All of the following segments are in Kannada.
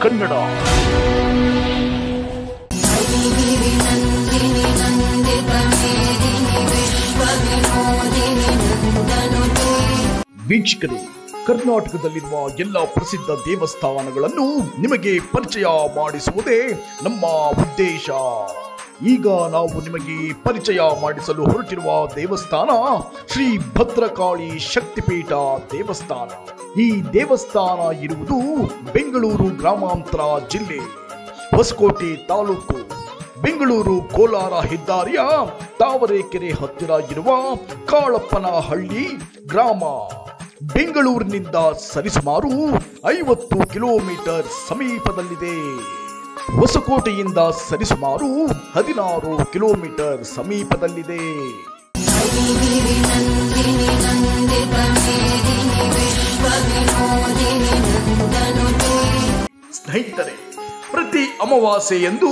ಕನ್ನಡ. ವೀಕ್ಷಕರೇ, ಕರ್ನಾಟಕದಲ್ಲಿರುವ ಎಲ್ಲ ಪ್ರಸಿದ್ಧ ದೇವಸ್ಥಾನಗಳನ್ನು ನಿಮಗೆ ಪರಿಚಯ ಮಾಡಿಸುವುದೇ ನಮ್ಮ ಉದ್ದೇಶ. ಈಗ ನಾವು ನಿಮಗೆ ಪರಿಚಯ ಮಾಡಿಸಲು ಹೊರಟಿರುವ ದೇವಸ್ಥಾನ ಶ್ರೀ ಭದ್ರಕಾಳಿ ಶಕ್ತಿಪೀಠ ದೇವಸ್ಥಾನ. ಈ ದೇವಸ್ಥಾನ ಇರುವುದು ಬೆಂಗಳೂರು ಗ್ರಾಮಾಂತರ ಜಿಲ್ಲೆ, ಹೊಸಕೋಟೆ ತಾಲೂಕು, ಬೆಂಗಳೂರು ಕೋಲಾರ ಹೆದ್ದಾರಿಯ ತಾವರೆಕೆರೆ ಹತ್ತಿರ ಇರುವ ಕಾಳಪ್ಪನಹಳ್ಳಿ ಗ್ರಾಮ. ಬೆಂಗಳೂರಿನಿಂದ ಸರಿಸುಮಾರು 50 ಕಿಲೋಮೀಟರ್ ಸಮೀಪದಲ್ಲಿದೆ. ಹೊಸಕೋಟೆಯಿಂದ ಸರಿಸುಮಾರು 16 ಕಿಲೋಮೀಟರ್ ಸಮೀಪದಲ್ಲಿದೆ. ಸ್ನೇಹಿತರೆ, ಪ್ರತಿ ಅಮಾವಾಸ್ಯೆಯಂದು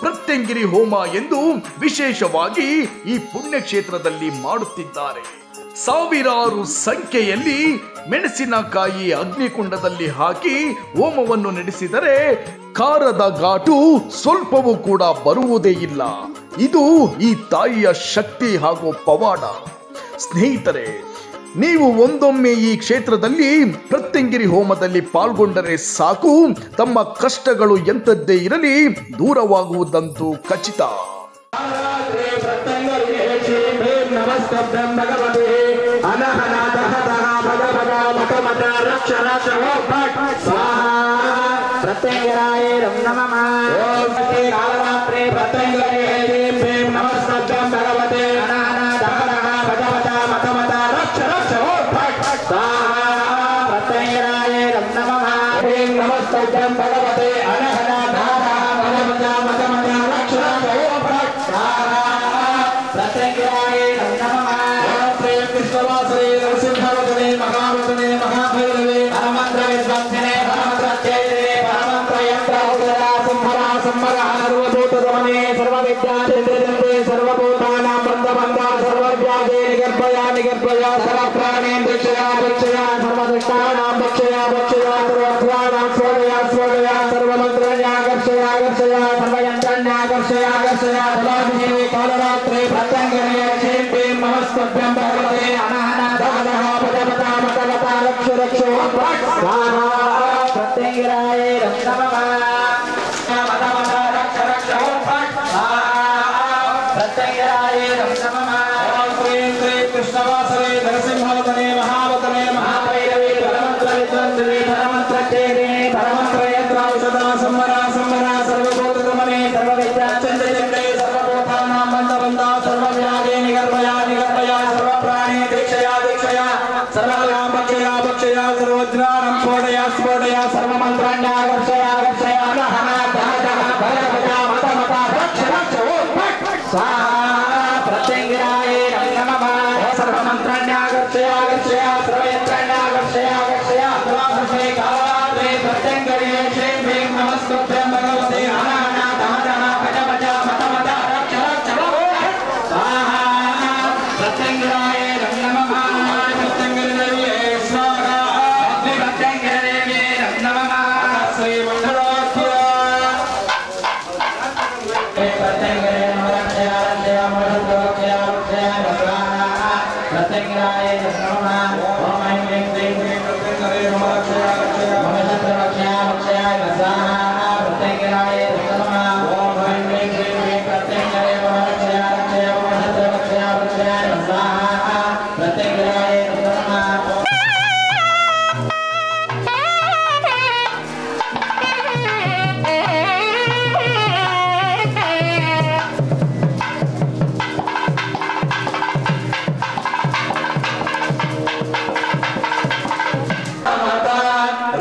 ಪ್ರತ್ಯಂಗಿರಿ ಹೋಮ ಎಂದು ವಿಶೇಷವಾಗಿ ಈ ಪುಣ್ಯಕ್ಷೇತ್ರದಲ್ಲಿ ಮಾಡುತ್ತಿದ್ದಾರೆ. ಸಾವಿರಾರು ಸಂಖ್ಯೆಯಲ್ಲಿ ಮೆಣಸಿನಕಾಯಿ ಅಗ್ನಿಕುಂಡದಲ್ಲಿ ಹಾಕಿ ಹೋಮವನ್ನು ನಡೆಸಿದರೆ ಖಾರದ ಘಾಟು ಸ್ವಲ್ಪವೂ ಕೂಡ ಬರುವುದೇ ಇಲ್ಲ. ಇದು ಈ ತಾಯಿಯ ಶಕ್ತಿ ಹಾಗೂ ಪವಾಡ. ಸ್ನೇಹಿತರೆ, ನೀವು ಒಂದೊಮ್ಮೆ ಈ ಕ್ಷೇತ್ರದಲ್ಲಿ ಪ್ರತ್ಯಂಗಿರಿ ಹೋಮದಲ್ಲಿ ಪಾಲ್ಗೊಂಡರೆ ಸಾಕು, ತಮ್ಮ ಕಷ್ಟಗಳು ಎಂಥದ್ದೇ ಇರಲಿ ದೂರವಾಗುವುದಂತೂ ಖಚಿತ.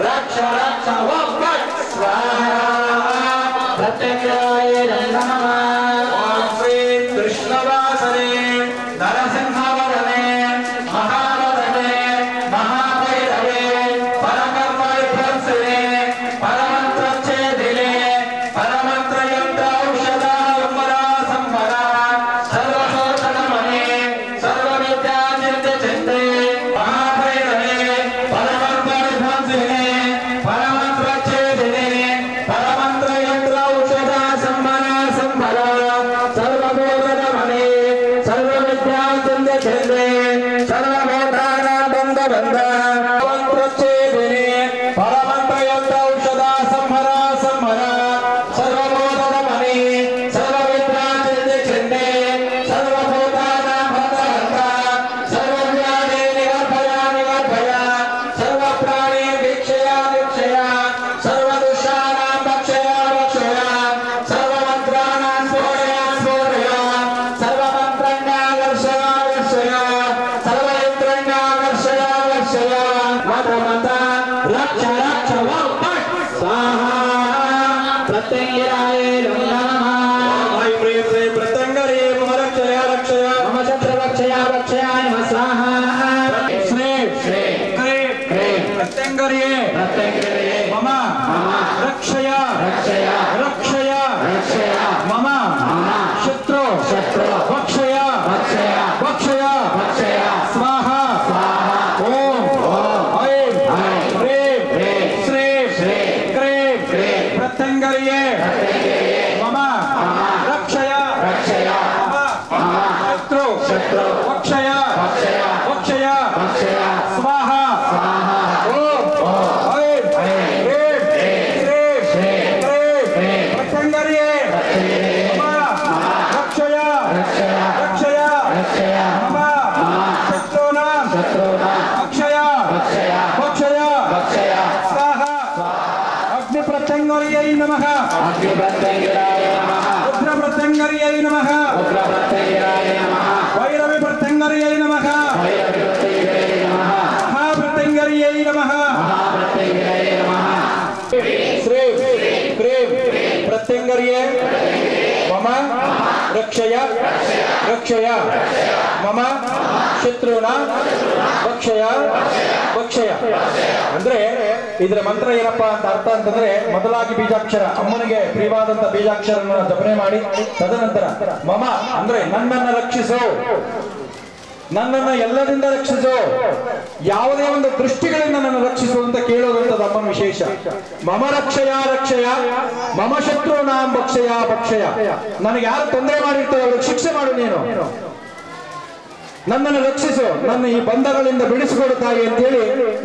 Raks, raks, raks, raks, प्रत्यङ्गिराय नमः ऐं ह्रीं श्रीं प्रत्यङ्गर्ये मम रक्षय रक्षय मम शत्रुरक्षया रक्षयाय नमः स्वाहा श्रीं श्री क्रीं क्रीं प्रत्यङ्गर्ये प्रत्यङ्गिराय मम रक्षय रक्षय रक्षय रक्षय मम शत्रु शत्रु भक्षय भक्षय भक्षय भक्षय स्वाहा स्वाहा ओम ऐं ह्रीं ह्रीं श्रीं श्री क्रीं क्रीं प्रत्यङ्गर्ये प्रत्यङ्गिराय मम रक्षय रक्षय मम शत्रु शत्रु भक्षय भक्षय भक्षय भक्षय स्वाहा स्वाहा ओम ऐं ह्रीं श्रीं क्रीं प्रत्यङ्गर्ये मम रक्षय रक्षय रक्षय रक्षय मम शत्रूणां शत्रूणां भक्षय भक्षय भक्षय भक्षय स्वाहा अग्निप्रत्यङ्गर्यै नमः अग्निप्रत्यङ्गिराय नमः रुद्रप्रत्यङ्गर्यै नमः उग्रप्रत्यङ्गिराय नमः वैरविप्रत्यङ्गर्यै नमः भैरवप्रत्यङ्गिराय नमः महाप्रत्यङ्गर्यै नमः महाप्रत्यङ्गिराय नमः श्रीं क्रीं प्रत्यङ्गर्ये मम रक्षय रक्षय मम ಶತ್ರುನಾ ಭಕ್ಷಯ ಭಕ್ಷಯ ಅಂದ್ರೆ ಇದರ ಮಂತ್ರ ಏನಪ್ಪಾ ಅಂತ ಅರ್ಥ ಅಂತಂದ್ರೆ ಮೊದಲಾಗಿ ಬೀಜಾಕ್ಷರ ಅಮ್ಮನಿಗೆ ಪ್ರಿಯವಾದಂತ ಬೀಜಾಕ್ಷರನ ಜಪನೆ ಮಾಡಿ ತದನಂತರ ಮಮ ಅಂದ್ರೆ ನನ್ನನ್ನು ರಕ್ಷಿಸು ನನ್ನನ್ನು ಎಲ್ಲರಿಂದ ರಕ್ಷಿಸು ಯಾವುದೇ ಒಂದು ದೃಷ್ಟಿಗಳಿಂದ ನನ್ನನ್ನು ರಕ್ಷಿಸು ಅಂತ ಕೇಳೋದಂಥದ್ದು ಅಮ್ಮನ ವಿಶೇಷ ಮಮ ರಕ್ಷಯ ರಕ್ಷಯ ಮಮ ಶತ್ರುನಾಂ ಭಕ್ಷಯ ಭಕ್ಷಯ ನನಗೆ ಯಾರು ತೊಂದರೆ ಮಾಡಿರ್ತಾರೆ ಅವ್ರಿಗೆ ಶಿಕ್ಷೆ ಮಾಡು ನೀನು ನನ್ನನ್ನು ರಕ್ಷಿಸು ನನ್ನ ಈ ಬಂಧಗಳಿಂದ ಬಿಡಿಸಿಕೊಡುತ್ತಾಯಿ ಅಂತೇಳಿ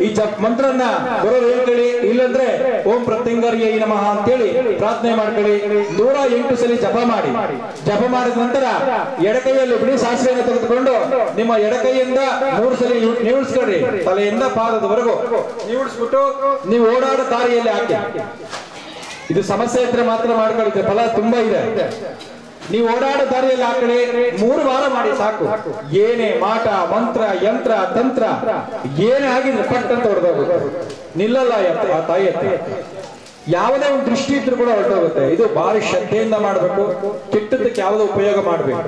ಈ ಮಂತ್ರನ ಗುರುರು ಹೇಳ್ಕೊಳ್ಳಿ ಇಲ್ಲಂದ್ರೆ ಓಂ ಪ್ರತ್ಯಂಗರ್ಯೈ ನಮಃ ಅಂತೇಳಿ ಪ್ರಾರ್ಥನೆ ಮಾಡ್ಕೊಳ್ಳಿ 108 ಸಲ ಜಪ ಮಾಡಿ ಜಪ ಮಾಡಿದ ನಂತರ ಎಡಕೈಯಲ್ಲಿ ಬಿಡಿ ಸಾಸಿವೆಯನ್ನು ತೆಗೆದುಕೊಂಡು ನಿಮ್ಮ ಎಡಕೈಯಿಂದ 3 ಸಲ ನೀವಿಸ್ಕೊಳ್ರಿ ತಲೆಯಿಂದ ಪಾದದವರೆಗೂ ನೀವಿಸ್ಬಿಟ್ಟು ನೀವು ಓಡಾಡೋ ದಾರಿಯಲ್ಲಿ ಹಾಕಿ ಇದು ಸಮಸ್ಯೆ ಇದ್ರೆ ಮಾತ್ರ ಮಾಡ್ಕೊಳ್ಳುತ್ತೆ ಫಲ ತುಂಬಾ ಇದೆ ನೀವು ಓಡಾಡೋ ದಾರಿಯಲ್ಲಿ ಆ ಕಡೆ 3 ವಾರ ಮಾಡಿ ಸಾಕು ಏನೇ ಮಾಟ ಮಂತ್ರ ಯಂತ್ರ ತಂತ್ರ ಏನೇ ಆಗಿದ್ರೆ ಪಟ್ ಅಂತ ಹೊಡೆದೋಗುತ್ತೆ ನಿಲ್ಲಲ್ಲ ಆ ತಾಯಿ ಹತ್ರ ಯಾವುದೇ ಒಂದು ದೃಷ್ಟಿ ಇದ್ರೂ ಕೂಡ ಹೊರಟೋಗುತ್ತೆ ಇದು ಭಾರಿ ಶ್ರದ್ಧೆಯಿಂದ ಮಾಡಬೇಕು ಕೆಟ್ಟದಕ್ಕೆ ಯಾವುದೋ ಉಪಯೋಗ ಮಾಡಬೇಕು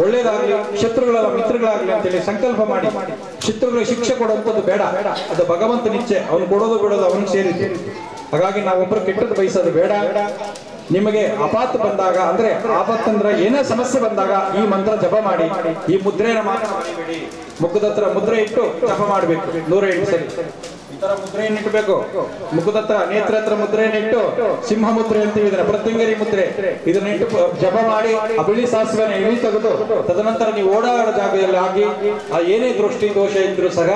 ಒಳ್ಳೇದಾಗ್ಲಿ ಶತ್ರುಗಳ ಮಿತ್ರಗಳಾಗ್ಲಿ ಅಂತೇಳಿ ಸಂಕಲ್ಪ ಮಾಡಿ ಶತ್ರುಗಳಿಗೆ ಶಿಕ್ಷೆ ಕೊಡುವಂಥದ್ದು ಬೇಡ ಅದು ಭಗವಂತನ ಇಚ್ಛೆ ಅವ್ನು ಕೊಡೋದು ಬಿಡೋದು ಅವನಿಗೆ ಸೇರಿದೆ ಹಾಗಾಗಿ ನಾವೊಬ್ಬರು ಕೆಟ್ಟದ್ದು ಬಯಸೋದು ಬೇಡ ನಿಮಗೆ ಆಪತ್ತು ಬಂದಾಗ ಅಂದ್ರೆ ಆಪತ್ತಂದ್ರೆ ಏನೇ ಸಮಸ್ಯೆ ಬಂದಾಗ ಈ ಮಂತ್ರ ಜಪ ಮಾಡಿ ಈ ಮುದ್ರೆನ ಮಾತ್ರ ಮಾಡಬೇಡಿ ಮುಖದ ಹತ್ರ ಮುದ್ರೆ ಇಟ್ಟು ಜಪ ಮಾಡಬೇಕು 108 ಸರಿ ಈ ತರ ಮುದ್ರೆಯನ್ನು ಇಟ್ಟಬೇಕು ಮುಖದ ಹತ್ರ ನೇತ್ರ ಹತ್ರ ಮುದ್ರೆಯನ್ನು ಇಟ್ಟು ಸಿಂಹ ಮುದ್ರೆ ಅಂತೀವಿ ಇದನ್ನ ಪ್ರತ್ಯಂಗರಿ ಮುದ್ರೆ ಇದನ್ನ ಇಟ್ಟು ಜಪ ಮಾಡಿ ಆ ಬಿಳಿ ಸಾಸಿವೆನ ಇಳಿ ತೆಗೆದು ತದನಂತರ ನೀವು ಓಡಾಡೋ ಜಾಗದಲ್ಲಿ ಆಗಿ ಆ ಏನೇ ದೃಷ್ಟಿ ದೋಷ ಇದ್ರೂ ಸಹ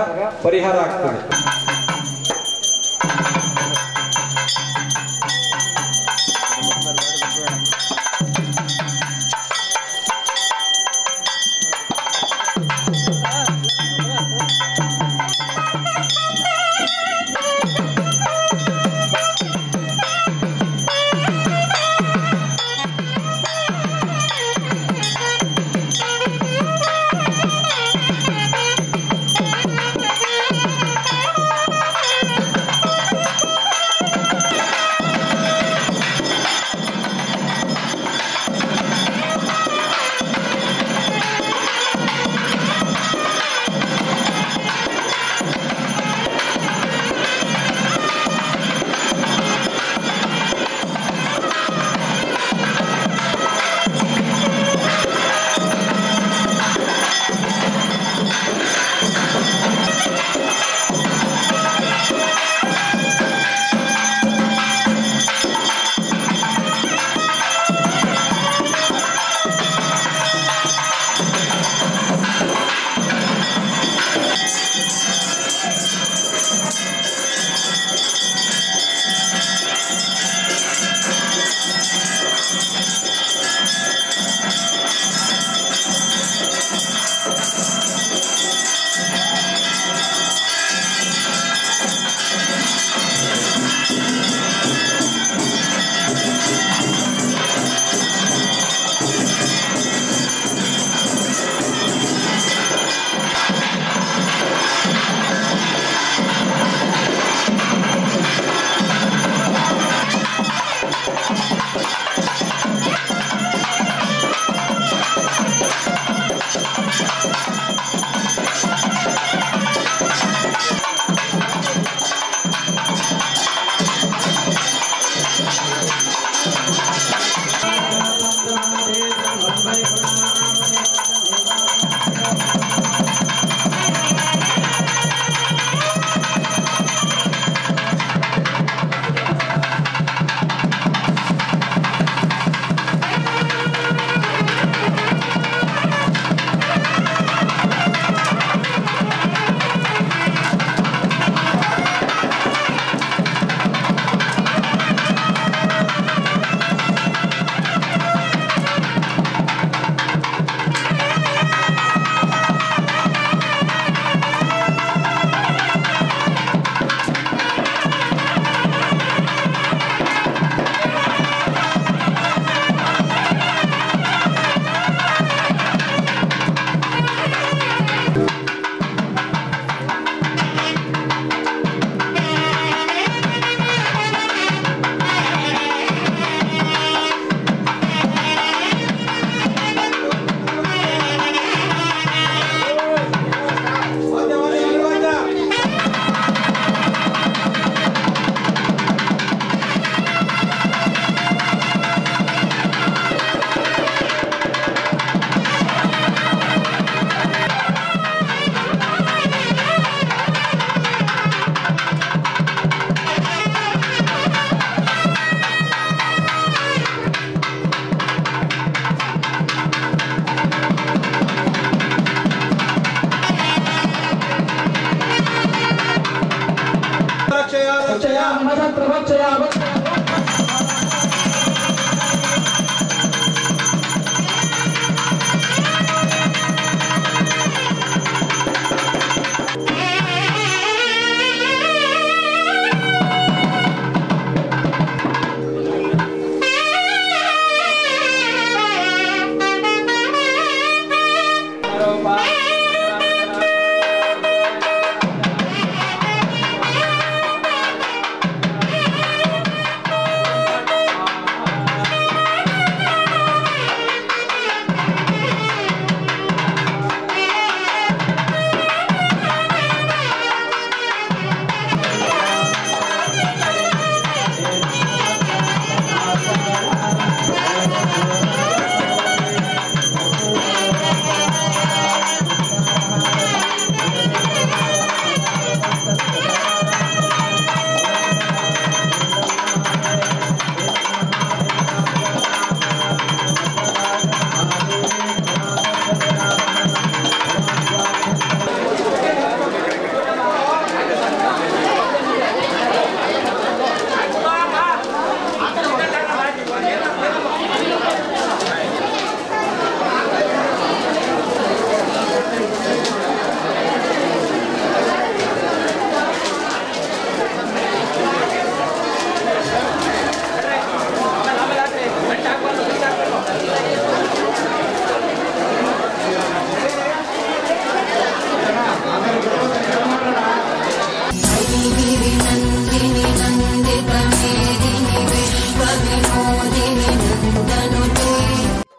ಪರಿಹಾರ ಆಗ್ತದೆ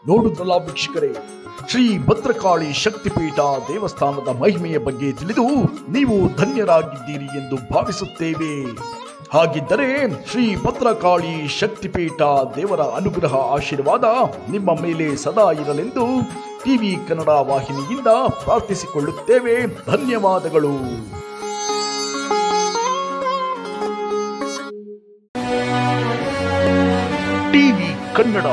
ನೋಡುತ್ತಲ್ಲ ವೀಕ್ಷಕರೇ, ಶ್ರೀ ಭದ್ರಕಾಳಿ ಶಕ್ತಿಪೀಠ ದೇವಸ್ಥಾನದ ಮಹಿಮೆಯ ಬಗ್ಗೆ ತಿಳಿದು ನೀವು ಧನ್ಯರಾಗಿದ್ದೀರಿ ಎಂದು ಭಾವಿಸುತ್ತೇವೆ. ಹಾಗಿದ್ದರೆ ಶ್ರೀ ಭದ್ರಕಾಳಿ ಶಕ್ತಿಪೀಠ ದೇವರ ಅನುಗ್ರಹ ಆಶೀರ್ವಾದ ನಿಮ್ಮ ಮೇಲೆ ಸದಾ ಇರಲೆಂದು ಟಿವಿ ಕನ್ನಡ ವಾಹಿನಿಯಿಂದ ಪ್ರಾರ್ಥಿಸಿಕೊಳ್ಳುತ್ತೇವೆ. ಧನ್ಯವಾದಗಳು. ಟಿವಿ ಕನ್ನಡ.